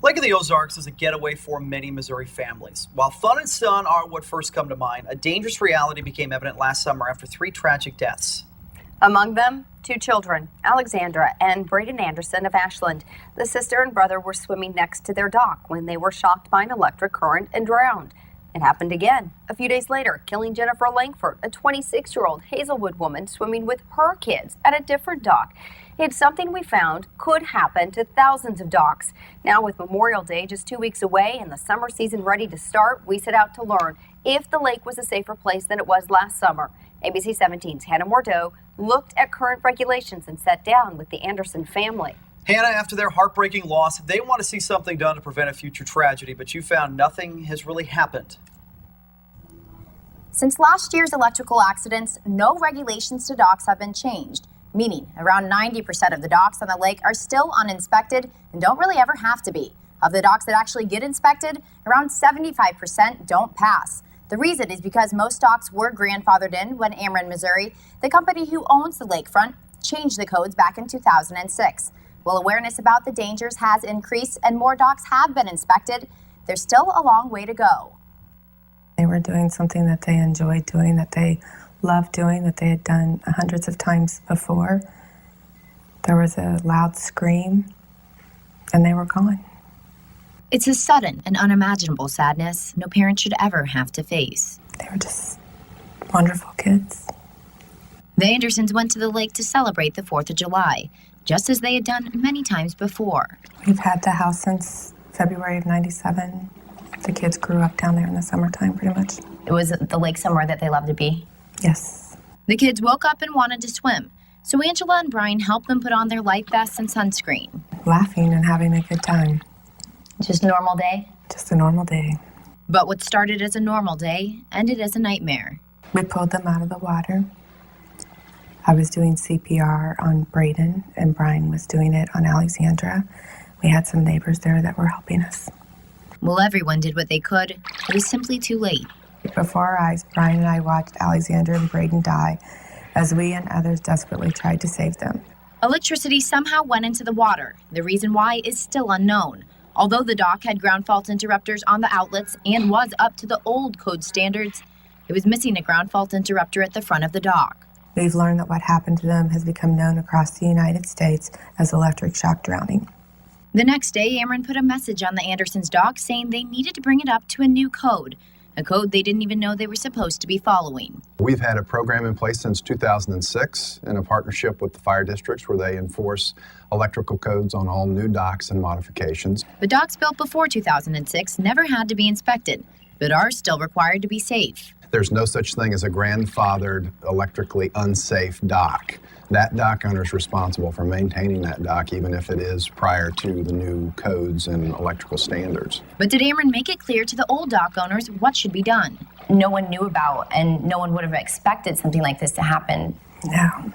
Lake of the Ozarks is a getaway for many Missouri families. While fun and sun are what first come to mind, a dangerous reality became evident last summer after 3 tragic deaths. Among them, 2 children, Alexandra and Braden Anderson of Ashland. The sister and brother were swimming next to their dock when they were shocked by an electric current and drowned. It happened again a few days later, killing Jennifer Langford, a 26-year-old Hazelwood woman swimming with her kids at a different dock. It's something we found could happen to thousands of docks. Now, with Memorial Day just 2 weeks away and the summer season ready to start, we set out to learn if the lake was a safer place than it was last summer. ABC 17's Hannah Mordeau looked at current regulations and sat down with the Anderson family. Hannah, after their heartbreaking loss, they want to see something done to prevent a future tragedy, but you found nothing has really happened. Since last year's electrical accidents, no regulations to docks have been changed, meaning around 90% of the docks on the lake are still uninspected and don't really ever have to be. Of the docks that actually get inspected, around 75% don't pass. The reason is because most docks were grandfathered in when Ameren Missouri, the company who owns the lakefront, changed the codes back in 2006. While awareness about the dangers has increased and more docks have been inspected, there's still a long way to go. They were doing something that they enjoyed doing, that they loved doing, that they had done hundreds of times before. There was a loud scream, and they were gone. It's a sudden and unimaginable sadness no parent should ever have to face. They were just wonderful kids. The Andersons went to the lake to celebrate the 4th of July, just as they had done many times before. We've had the house since February of '97. The kids grew up down there in the summertime, pretty much. It was the lake somewhere that they loved to be? Yes. The kids woke up and wanted to swim, so Angela and Brian helped them put on their life vests and sunscreen. Laughing and having a good time. Just a normal day? Just a normal day. But what started as a normal day ended as a nightmare. We pulled them out of the water. I was doing CPR on Braden, and Brian was doing it on Alexandra. We had some neighbors there that were helping us. While everyone did what they could, it was simply too late. Before our eyes, Brian and I watched Alexandra and Braden die as we and others desperately tried to save them. Electricity somehow went into the water. The reason why is still unknown. Although the dock had ground fault interrupters on the outlets and was up to the old code standards, it was missing a ground fault interrupter at the front of the dock. We've learned that what happened to them has become known across the United States as electric shock drowning. The next day, Ameren put a message on the Andersons' dock saying they needed to bring it up to a new code, a code they didn't even know they were supposed to be following. We've had a program in place since 2006 in a partnership with the fire districts where they enforce electrical codes on all new docks and modifications. The docks built before 2006 never had to be inspected, but are still required to be safe. There's no such thing as a grandfathered, electrically unsafe dock. That dock owner is responsible for maintaining that dock, even if it is prior to the new codes and electrical standards. But did Ameren make it clear to the old dock owners what should be done? No one knew about, and no one would have expected something like this to happen. No.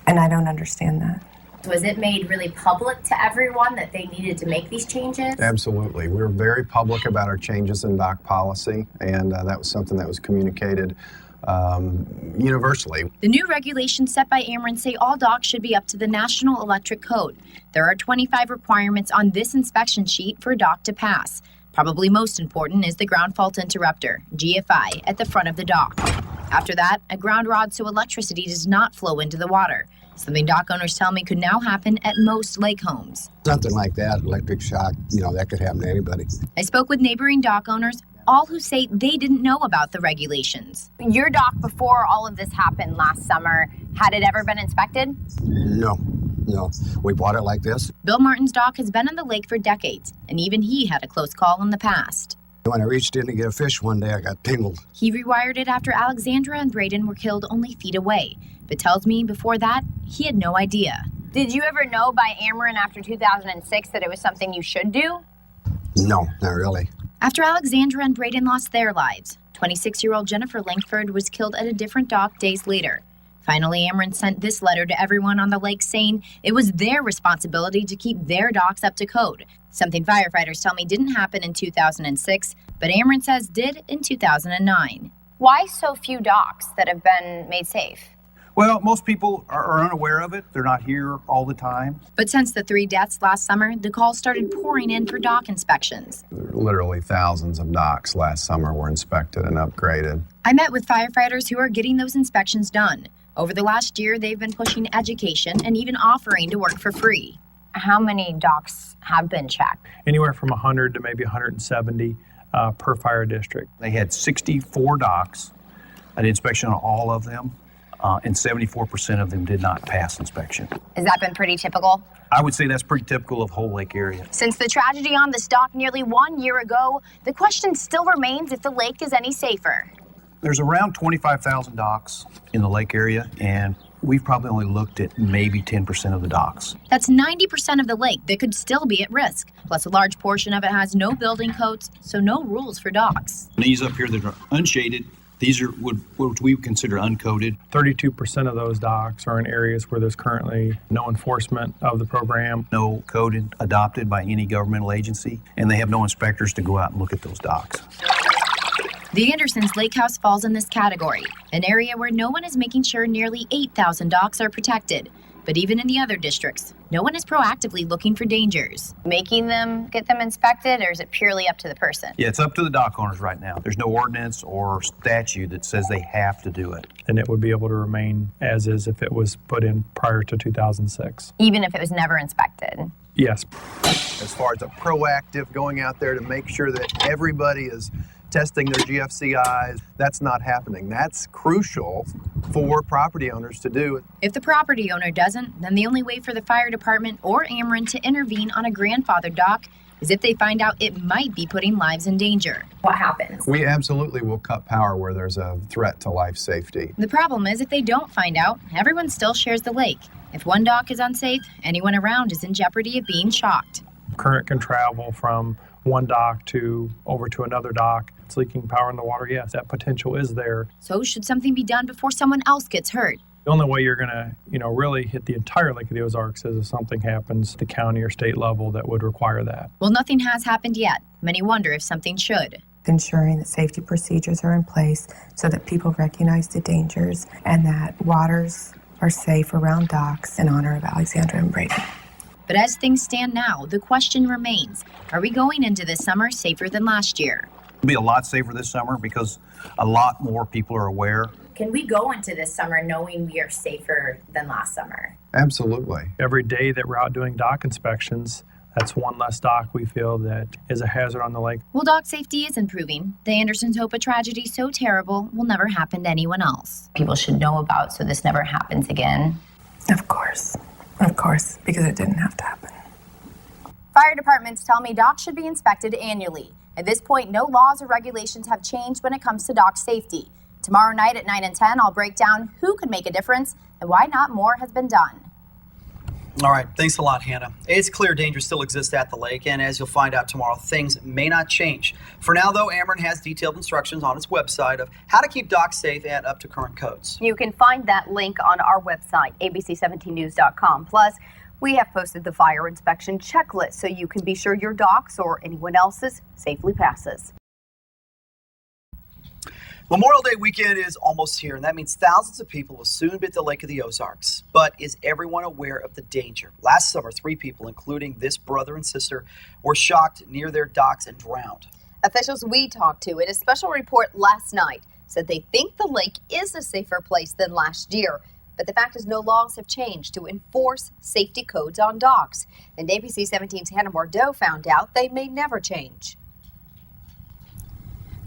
And I don't understand that. Was it made really public to everyone that they needed to make these changes? Absolutely. We're very public about our changes in dock policy, and that was something that was communicated universally. The new regulations set by Ameren say all docks should be up to the National Electric Code. There are 25 requirements on this inspection sheet for a dock to pass. Probably most important is the ground fault interrupter, GFI, at the front of the dock. After that, a ground rod so electricity does not flow into the water. Something dock owners tell me could now happen at most lake homes. Something like that, electric shock, that could happen to anybody. I spoke with neighboring dock owners, all who say they didn't know about the regulations. Your dock, before all of this happened last summer, had it ever been inspected? No. We bought it like this. Bill Martin's dock has been on the lake for decades, and even he had a close call in the past. When I reached in to get a fish one day, I got tingled. He rewired it after Alexandra and Braden were killed only feet away, but tells me before that, he had no idea. Did you ever know by Ameren after 2006 that it was something you should do? No, not really. After Alexandra and Braden lost their lives, 26-year-old Jennifer Langford was killed at a different dock days later. Finally, Ameren sent this letter to everyone on the lake saying it was their responsibility to keep their docks up to code, something firefighters tell me didn't happen in 2006, but Ameren says did in 2009. Why so few docks that have been made safe? Well, most people are unaware of it. They're not here all the time. But since the 3 deaths last summer, the calls started pouring in for dock inspections. Literally thousands of docks last summer were inspected and upgraded. I met with firefighters who are getting those inspections done. Over the last year, they've been pushing education and even offering to work for free. How many docks have been checked? Anywhere from 100 to maybe 170 per fire district. They had 64 docks, an inspection on all of them, and 74% of them did not pass inspection. Has that been pretty typical? I would say that's pretty typical of whole lake area. Since the tragedy on this dock nearly 1 year ago, the question still remains if the lake is any safer. There's around 25,000 docks in the lake area, and we've probably only looked at maybe 10% of the docks. That's 90% of the lake that could still be at risk. Plus, a large portion of it has no building codes, so no rules for docks. These up here that are unshaded, these are what we would consider uncoded. 32% of those docks are in areas where there's currently no enforcement of the program. No code adopted by any governmental agency, and they have no inspectors to go out and look at those docks. The Andersons Lake House falls in this category, an area where no one is making sure nearly 8,000 docks are protected. But even in the other districts, no one is proactively looking for dangers. Making them get them inspected, or is it purely up to the person? Yeah, it's up to the dock owners right now. There's no ordinance or statute that says they have to do it. And it would be able to remain as is if it was put in prior to 2006. Even if it was never inspected? Yes. As far as a proactive going out there to make sure that everybody is testing their GFCIs, that's not happening. That's crucial for property owners to do. If the property owner doesn't, then the only way for the fire department or Ameren to intervene on a grandfathered dock is if they find out it might be putting lives in danger. What happens? We absolutely will cut power where there's a threat to life safety. The problem is if they don't find out, everyone still shares the lake. If one dock is unsafe, anyone around is in jeopardy of being shocked. Current can travel from one dock to over to another dock. It's leaking power in the water. Yes, that potential is there. So should something be done before someone else gets hurt? The only way you're going to, really hit the entire Lake of the Ozarks is if something happens at the county or state level that would require that. Well, nothing has happened yet. Many wonder if something should. Ensuring that safety procedures are in place so that people recognize the dangers and that waters are safe around docks in honor of Alexandra and Braden. But as things stand now, the question remains, are we going into this summer safer than last year? It'll be a lot safer this summer because a lot more people are aware. Can we go into this summer knowing we are safer than last summer? Absolutely. Every day that we're out doing dock inspections, that's one less dock we feel that is a hazard on the lake. Well, dock safety is improving. The Andersons hope a tragedy so terrible will never happen to anyone else. People should know about so this never happens again. Of course, because it didn't have to happen. Fire departments tell me docks should be inspected annually. At this point, no laws or regulations have changed when it comes to dock safety. Tomorrow night at 9 and 10, I'll break down who could make a difference and why not more has been done. All right, thanks a lot, Hannah. It's clear danger still exists at the lake, and as you'll find out tomorrow, things may not change. For now, though, Ameren has detailed instructions on its website of how to keep docks safe and up to current codes. You can find that link on our website, abc17news.com. Plus, we have posted the fire inspection checklist so you can be sure your docks or anyone else's safely passes. Memorial Day weekend is almost here, and that means thousands of people will soon be at the Lake of the Ozarks. But is everyone aware of the danger? Last summer, 3 people, including this brother and sister, were shocked near their docks and drowned. Officials we talked to in a special report last night said they think the lake is a safer place than last year. But the fact is no laws have changed to enforce safety codes on docks. And ABC 17's Hannah Mordeau found out they may never change.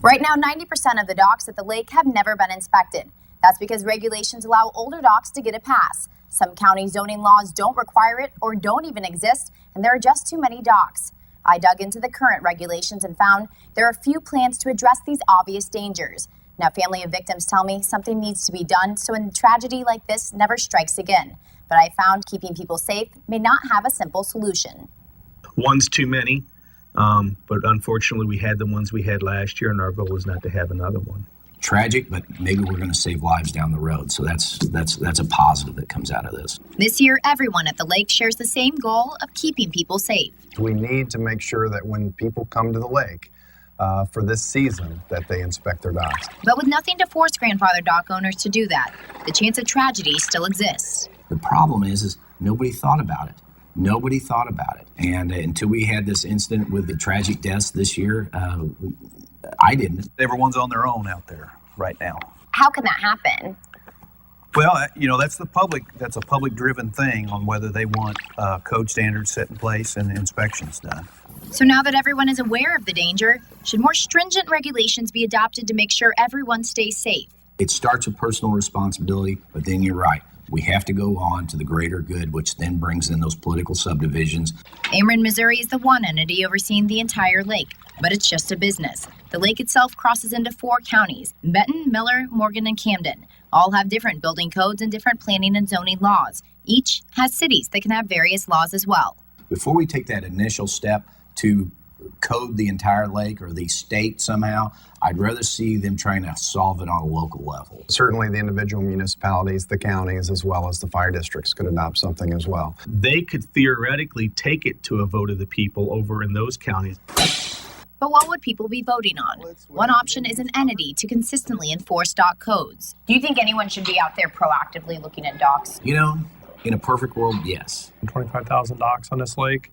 Right now, 90% of the docks at the lake have never been inspected. That's because regulations allow older docks to get a pass. Some county zoning laws don't require it or don't even exist, and there are just too many docks. I dug into the current regulations and found there are few plans to address these obvious dangers. Now, family of victims tell me something needs to be done so a tragedy like this never strikes again. But I found keeping people safe may not have a simple solution. One's too many. But unfortunately, we had the ones we had last year, and our goal is not to have another one. Tragic, but maybe we're going to save lives down the road. So that's a positive that comes out of this. This year, everyone at the lake shares the same goal of keeping people safe. We need to make sure that when people come to the lake, for this season that they inspect their docks. But with nothing to force grandfather dock owners to do that, the chance of tragedy still exists. The problem is nobody thought about it. Nobody thought about it. And until we had this incident with the tragic deaths this year, I didn't. Everyone's on their own out there right now. How can that happen? Well, that's a public-driven thing on whether they want code standards set in place and inspections done. So now that everyone is aware of the danger, should more stringent regulations be adopted to make sure everyone stays safe? It starts with personal responsibility, but then you're right. We have to go on to the greater good, which then brings in those political subdivisions. Ameren, Missouri is the one entity overseeing the entire lake, but it's just a business. The lake itself crosses into 4 counties: Benton, Miller, Morgan, and Camden. All have different building codes and different planning and zoning laws. Each has cities that can have various laws as well. Before we take that initial step to code the entire lake or the state somehow, I'd rather see them trying to solve it on a local level. Certainly the individual municipalities, the counties, as well as the fire districts could adopt something as well. They could theoretically take it to a vote of the people over in those counties. But what would people be voting on? One option is an entity to consistently enforce dock codes. Do you think anyone should be out there proactively looking at docks? In a perfect world, yes. 25,000 docks on this lake,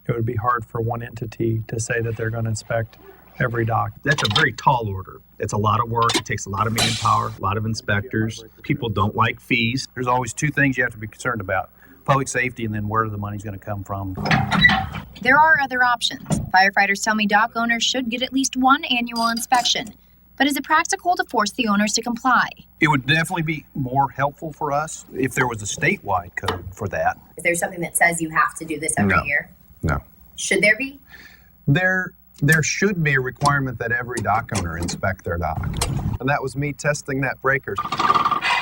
it would be hard for one entity to say that they're going to inspect every dock. That's a very tall order. It's a lot of work. It takes a lot of manpower, a lot of inspectors. People don't like fees. There's always 2 things you have to be concerned about: public safety and then where the money's going to come from. There are other options. Firefighters tell me dock owners should get at least one annual inspection. But is it practical to force the owners to comply? It would definitely be more helpful for us if there was a statewide code for that. Is there something that says you have to do this every year? No. Should there be? There should be a requirement that every dock owner inspect their dock. And that was me testing that breaker.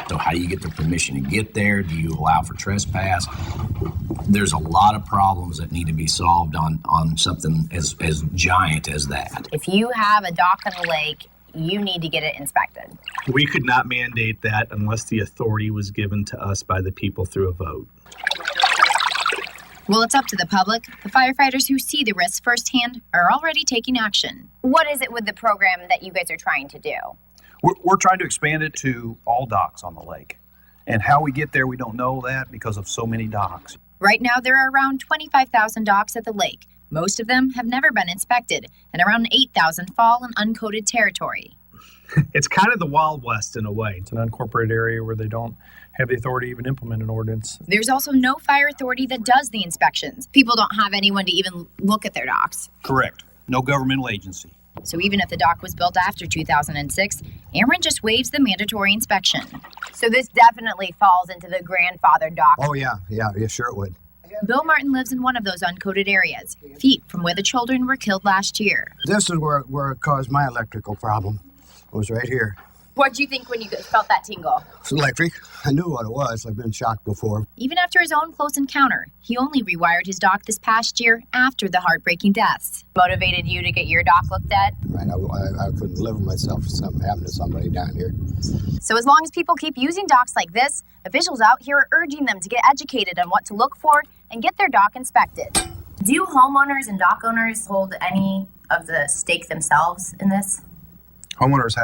So how do you get the permission to get there? Do you allow for trespass? There's a lot of problems that need to be solved on something as giant as that. If you have a dock on the lake, you need to get it inspected. We could not mandate that unless the authority was given to us by the people through a vote. Well, it's up to the public. The firefighters who see the risks firsthand are already taking action. What is it with the program that you guys are trying to do? We're trying to expand it to all docks on the lake. And how we get there, we don't know that because of so many docks. Right now, there are around 25,000 docks at the lake. Most of them have never been inspected, and around 8,000 fall in uncoded territory. It's kind of the Wild West in a way. It's an unincorporated area where they don't have the authority to even implement an ordinance. There's also no fire authority that does the inspections. People don't have anyone to even look at their docks. Correct. No governmental agency. So even if the dock was built after 2006, Ameren just waives the mandatory inspection. So this definitely falls into the grandfather dock. Oh, yeah, sure it would. Bill Martin lives in one of those uncoded areas, feet from where the children were killed last year. This is where it caused my electrical problem. It was right here. What'd you think when you felt that tingle? It's electric. I knew what it was. I've been shocked before. Even after his own close encounter, he only rewired his dock this past year after the heartbreaking deaths. Motivated you to get your dock looked at? Right, I couldn't live with myself if something happened to somebody down here. So as long as people keep using docks like this, officials out here are urging them to get educated on what to look for and get their dock inspected. Do homeowners and dock owners hold any of the stake themselves in this? Homeowners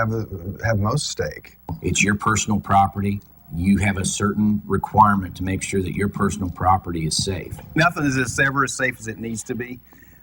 have most stake. It's your personal property. You have a certain requirement to make sure that your personal property is safe. Nothing is ever as safe as it needs to be.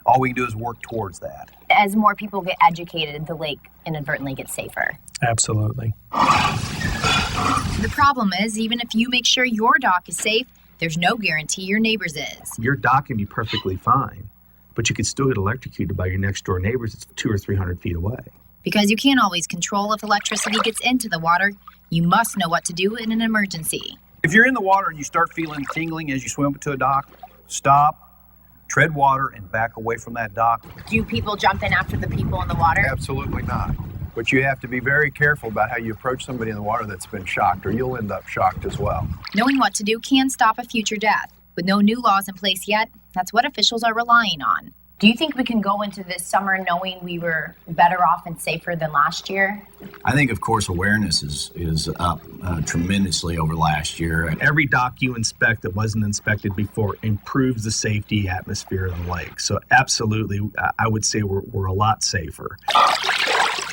All we can do is work towards that. As more people get educated, the lake inadvertently gets safer. Absolutely. The problem is, even if you make sure your dock is safe, there's no guarantee your neighbor's is. Your dock can be perfectly fine, but you could still get electrocuted by your next door neighbors that's 200 or 300 feet away. Because you can't always control if electricity gets into the water, you must know what to do in an emergency. If you're in the water and you start feeling tingling as you swim to a dock, stop, tread water, and back away from that dock. Do people jump in after the people in the water? Absolutely not. But you have to be very careful about how you approach somebody in the water that's been shocked, or you'll end up shocked as well. Knowing what to do can stop a future death. With no new laws in place yet, that's what officials are relying on. Do you think we can go into this summer knowing we were better off and safer than last year? I think, of course, awareness is up tremendously over last year. Every dock you inspect that wasn't inspected before improves the safety atmosphere of the lake. So absolutely, I would say we're a lot safer.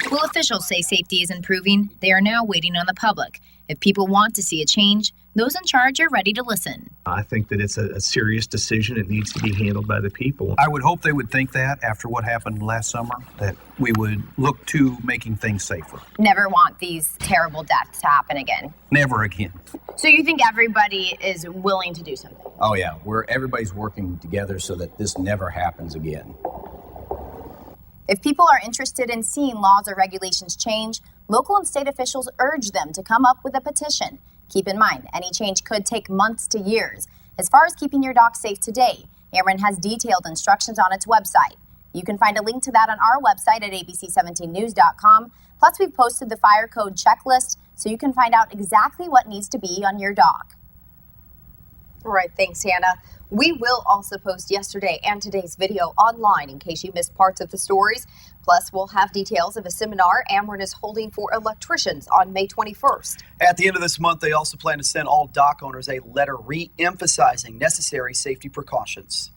Well, officials say safety is improving. They are now waiting on the public. If people want to see a change, those in charge are ready to listen. I think that it's a serious decision. It needs to be handled by the people. I would hope they would think that after what happened last summer, that we would look to making things safer. Never want these terrible deaths to happen again. Never again. So you think everybody is willing to do something? Oh yeah, everybody's working together so that this never happens again. If people are interested in seeing laws or regulations change, local and state officials urge them to come up with a petition. Keep in mind, any change could take months to years. As far as keeping your dock safe today, Ameren has detailed instructions on its website. You can find a link to that on our website at abc17news.com. Plus, we've posted the fire code checklist so you can find out exactly what needs to be on your dock. All right, thanks, Hannah. We will also post yesterday and today's video online in case you missed parts of the stories. Plus, we'll have details of a seminar Ameren is holding for electricians on May 21st. At the end of this month, they also plan to send all dock owners a letter re-emphasizing necessary safety precautions.